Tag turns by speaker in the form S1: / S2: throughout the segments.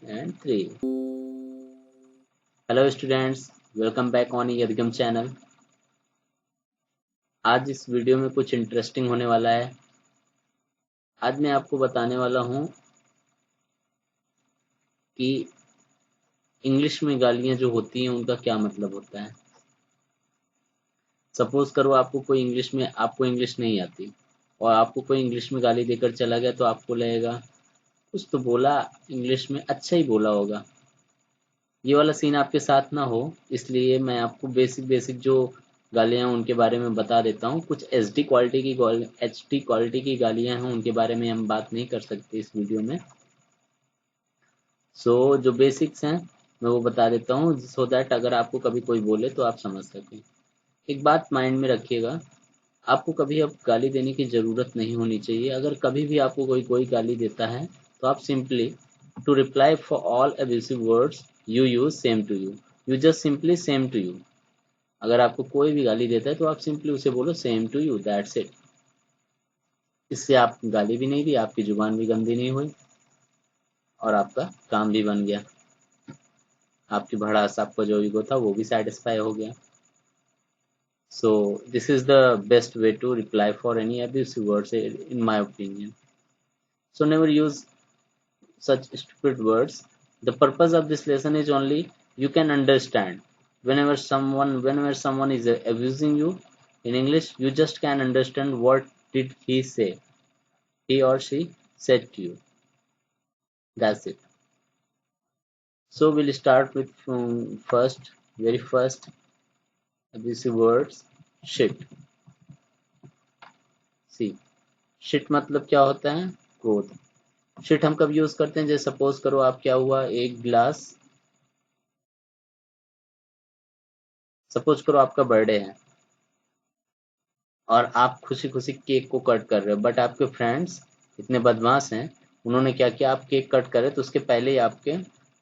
S1: and 3. Hello students, welcome back on यदगम channel. आज इस वीडियो में कुछ इंटरेस्टिंग होने वाला है। आज मैं आपको बताने वाला हूँ कि इंग्लिश में गालियाँ जो होती हैं उनका क्या मतलब होता है। सपोज करो आपको इंग्लिश नहीं आती और आपको कोई इंग्लिश में गाली देकर चला गया, तो आपको लगेगा कुछ तो बोला इंग्लिश में, अच्छा ही बोला होगा। ये वाला सीन आपके साथ ना हो, इसलिए मैं आपको बेसिक जो गालियाँ उनके बारे में बता देता हूँ। कुछ एचडी क्वालिटी की गालियाँ हैं, उनके बारे में हम बात नहीं कर सकते इस वीडियो में। जो बेसिक्स हैं मैं वो बता देता हूँ, सो दैट अगर आपको कभी कोई बोले तो आप समझ सकें। एक बात माइंड में रखिएगा, आपको कभी अब गाली देने की ज़रूरत नहीं होनी चाहिए। अगर कभी भी आपको कोई गाली देता है, तो आप simply to reply for all abusive words you use same to you, you just simply same to you. अगर आपको कोई भी गाली देता है तो आप सिंपली उसे बोलो same to you, that's it. इससे आप गाली भी नहीं दी, आपकी जुबान भी गंदी नहीं हुई और आपका काम भी बन गया। आपकी भड़ास, आपका जो ईगो था वो भी सेटिस्फाई हो गया। So this is the best way to reply for any abusive words in my opinion. So never use such stupid words. The purpose of this lesson is only you can understand. Whenever someone is abusing you in English, you just can understand what did he say, he or she said to you. That's it. So we'll start with very first abusive words, shit. See, shit मतलब क्या होता है? क्रोध। Shit हम कब use करते हैं? जैसे सपोज करो आप, क्या हुआ, एक गिलास, सपोज करो आपका बर्थडे है और आप खुशी खुशी केक को कट कर रहे हो, बट आपके फ्रेंड्स इतने बदमाश हैं, उन्होंने क्या किया, आप केक कट करे तो उसके पहले ही आपके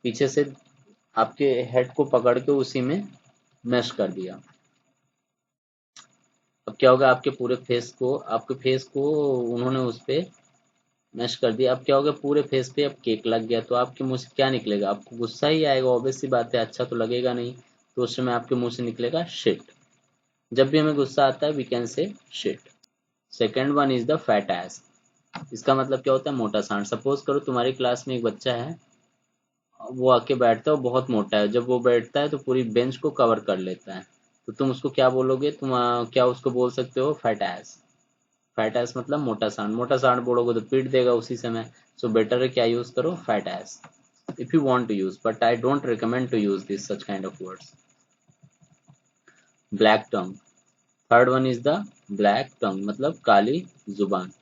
S1: पीछे से आपके हेड को पकड़ के उसी में मैश कर दिया। अब क्या होगा, आपके फेस को उन्होंने उस पे मैश कर दिया। अब क्या होगा, पूरे फेस पे अब केक लग गया, तो आपके मुंह से क्या निकलेगा? आपको गुस्सा ही आएगा, ऑब्वियस सी बात है, अच्छा तो लगेगा नहीं। तो उस समय आपके मुंह से निकलेगा शिट। जब भी हमें गुस्सा आता है we can say shit. Second one is the fat ass. इसका मतलब क्या होता है? मोटा सांड। सपोज करो तुम्हारी क्लास में एक बच्चा है, वो आके बैठता है, वो बहुत मोटा है, जब वो बैठता है तो पूरी बेंच को कवर कर लेता है, तो तुम उसको क्या बोलोगे? क्या उसको बोल सकते हो? Fat S. फैट एस मतलब मोटा सांड। मोटा सांड बोलोगे तो पीट देगा उसी समय। सो बेटर है क्या यूज करो? Fat S, if you want to use, but I don't recommend to use this such kind of words. Black tongue. Third one is the black tongue, मतलब काली जुबान।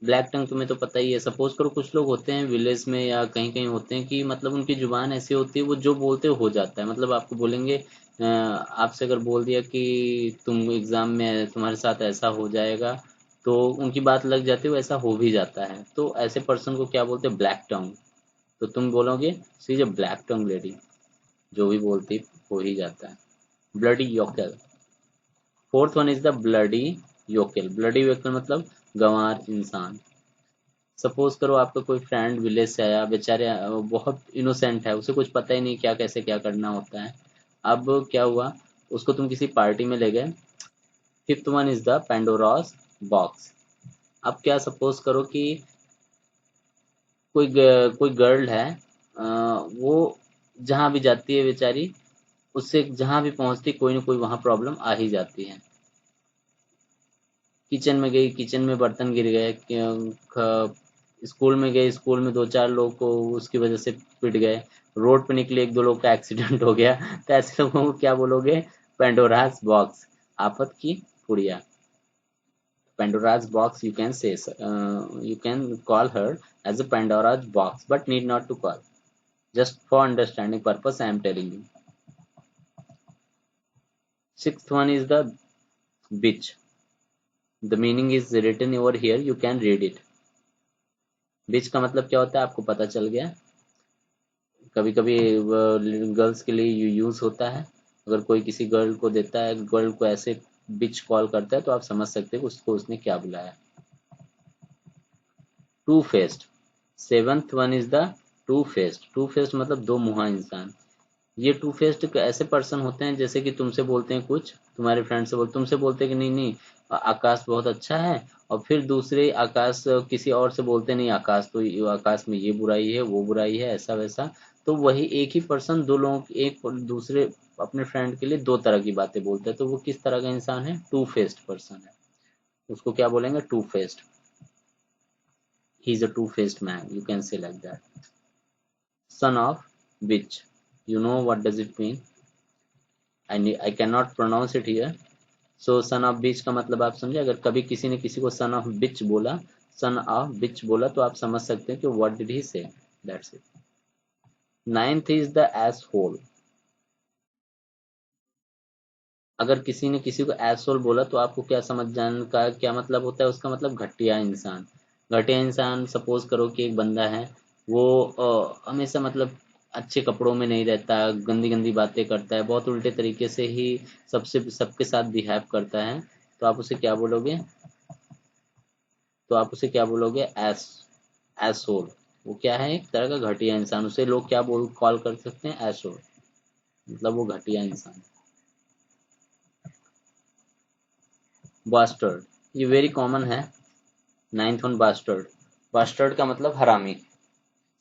S1: ब्लैक टंग तुम्हें तो पता ही है। सपोज करो कुछ लोग होते हैं विलेज में या कहीं कहीं होते हैं कि मतलब उनकी जुबान ऐसी होती है, वो जो बोलते हो जाता है। मतलब आपको बोलेंगे, आपसे अगर बोल दिया कि तुम एग्जाम में तुम्हारे साथ ऐसा हो जाएगा, तो उनकी बात लग जाती है, वो ऐसा हो भी जाता है। तो ऐसे पर्सन को क्या बोलते हैं? Black tongue. तो तुम बोलोगे she is a black tongue lady, जो भी बोलती हो ही जाता है। Bloody yokel. Fourth one is the bloody yokel. Bloody yokel मतलब गंवार इंसान। सपोज करो आपका कोई फ्रेंड विलेज से आया, बेचारे बहुत इनोसेंट है, उसे कुछ पता ही नहीं क्या कैसे क्या करना होता है। अब क्या हुआ, उसको तुम किसी पार्टी में ले गए। Fifth one is the Pandora's box. अब क्या, सपोज करो कि कोई गर्ल है, वो जहाँ भी जाती है बेचारी, उससे जहाँ भी पहुँचती कोई ना कोई वहाँ प्रॉब्लम आ ही जाती है। किचन में गई, किचन में बर्तन गिर गए, स्कूल में गए, स्कूल में दो चार लोग को उसकी वजह से पिट गए, रोड पे निकले, एक दो लोग का एक्सीडेंट हो गया। तो ऐसे लोगों को क्या बोलोगे? पेंडोरास बॉक्स, आफत की पुड़िया। Pandora's box, you can call her as a Pandora's box, but need not to call. Just for understanding purpose, I am telling you. Sixth one is the bitch. The meaning is written over here, you can read it. bitch का मतलब क्या होता है आपको पता चल गया। कभी कभी गर्ल्स के लिए यूज होता है। अगर कोई किसी गर्ल को देता है, गर्ल को ऐसे बिच कॉल करता है, तो आप समझ सकते हो उसको उसने क्या बुलाया। Two faced. Seventh one is the two faced मतलब दो मुहा इंसान। ये टू फेस्ड ऐसे पर्सन होते हैं जैसे कि तुमसे बोलते हैं कुछ, तुम्हारे फ्रेंड से तुमसे बोलते हैं कि नहीं नहीं आकाश बहुत अच्छा है, और फिर दूसरे आकाश किसी और से बोलते नहीं आकाश तो आकाश में ये बुराई है वो बुराई है ऐसा वैसा। तो वही एक ही पर्सन दो लोगों एक दूसरे अपने फ्रेंड के लिए दो तरह की बातें बोलते हैं, तो वो किस तरह का इंसान है? टू फेस्ड पर्सन है, उसको क्या बोलेंगे? Two faced. He is a two faced man, you can say like that. Son of witch, you know what does it mean? I cannot pronounce it here. So son of bitch का मतलब आप समझे, अगर कभी किसी ने किसी को सन ऑफ बिच बोला, सन ऑफ बिच बोला, तो आप समझ सकते हैं कि what did he say, that's it. Ninth is the asshole. अगर किसी ने किसी को एस होल बोला तो आपको क्या समझ जाने का क्या मतलब होता है? उसका मतलब घटिया इंसान। घटिया इंसान, सपोज करो कि एक बंदा है, वो हमेशा मतलब अच्छे कपड़ों में नहीं रहता, गंदी गंदी बातें करता है, बहुत उल्टे तरीके से ही सबसे सबके साथ बिहेव करता है, तो आप उसे क्या बोलोगे? तो आप उसे क्या बोलोगे? एसोल। वो क्या है? एक तरह का घटिया इंसान, उसे लोग क्या बोल कॉल कर सकते हैं? एसोल, मतलब वो घटिया इंसान। बास्टर्ड, ये वेरी कॉमन है। Ninth one, bastard. बास्टर्ड का मतलब हरामी।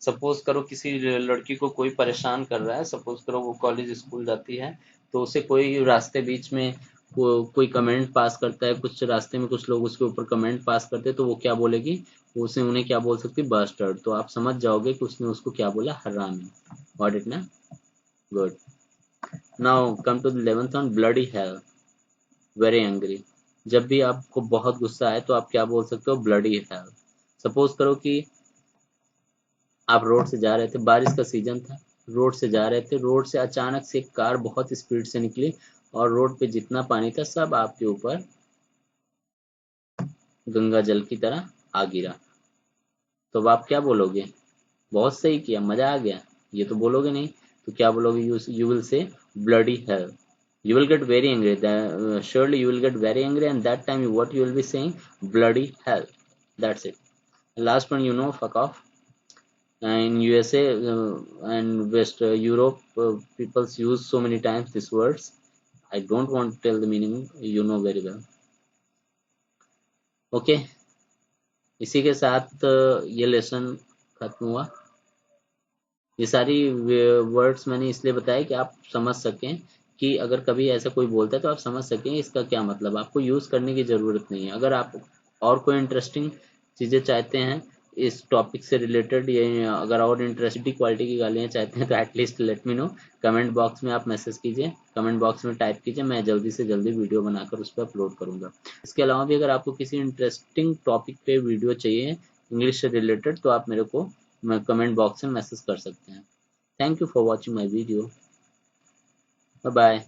S1: सपोज करो किसी लड़की को कोई परेशान कर रहा है, सपोज करो वो कॉलेज स्कूल जाती है, तो उसे कोई रास्ते बीच में कोई कमेंट पास करता है, कुछ रास्ते में कुछ लोग उसके ऊपर कमेंट पास करते हैं, तो वो क्या बोलेगी? उसे उन्हें क्या बोल सकती है? बास्टर्ड। तो आप समझ जाओगे कि उसने उसको क्या बोला? हरामी। गॉट इट ना? Good. Now come to the 11th one, bloody hell, very angry. जब भी आपको बहुत गुस्सा आए तो आप क्या बोल सकते हो? Bloody hell. सपोज करो कि आप रोड से जा रहे थे, बारिश का सीजन था, रोड से जा रहे थे, रोड से अचानक से एक कार बहुत स्पीड से निकली और रोड पे जितना पानी था सब आपके ऊपर गंगा जल की तरह आ गिरा। तो अब आप क्या बोलोगे? बहुत सही किया, मजा आ गया, ये तो बोलोगे नहीं। तो क्या बोलोगे? You will say bloody hell. You will get very angry. Surely you will get very angry, and that time what you will be saying? Bloody hell. That's it. Last one, fuck off. In USA and West Europe, people use so many times these words. I don't want to tell the meaning. You know very well. Okay. इसी के साथ ये lesson खत्म हुआ। ये सारी words मैंने इसलिए बताया कि आप समझ सकें कि अगर कभी ऐसा कोई बोलता है तो आप समझ सकें इसका क्या मतलब। आपको यूज़ करने की ज़रूरत नहीं है। अगर आप और कोई इंटरेस्टिंग चीज़ें चाहते हैं इस टॉपिक से रिलेटेड, या अगर और इंटरेस्टिंग क्वालिटी की गालियाँ चाहते हैं, तो at least let me know. Comment box में आप मैसेज कीजिए, कमेंट बॉक्स में टाइप कीजिए, मैं जल्दी से जल्दी वीडियो बनाकर उस पर अपलोड करूँगा। इसके अलावा भी अगर आपको किसी इंटरेस्टिंग टॉपिक पे वीडियो चाहिए इंग्लिश से रिलेटेड, तो आप मेरे को कमेंट बॉक्स में मैसेज कर सकते हैं। Thank you for watching my video. Bye bye.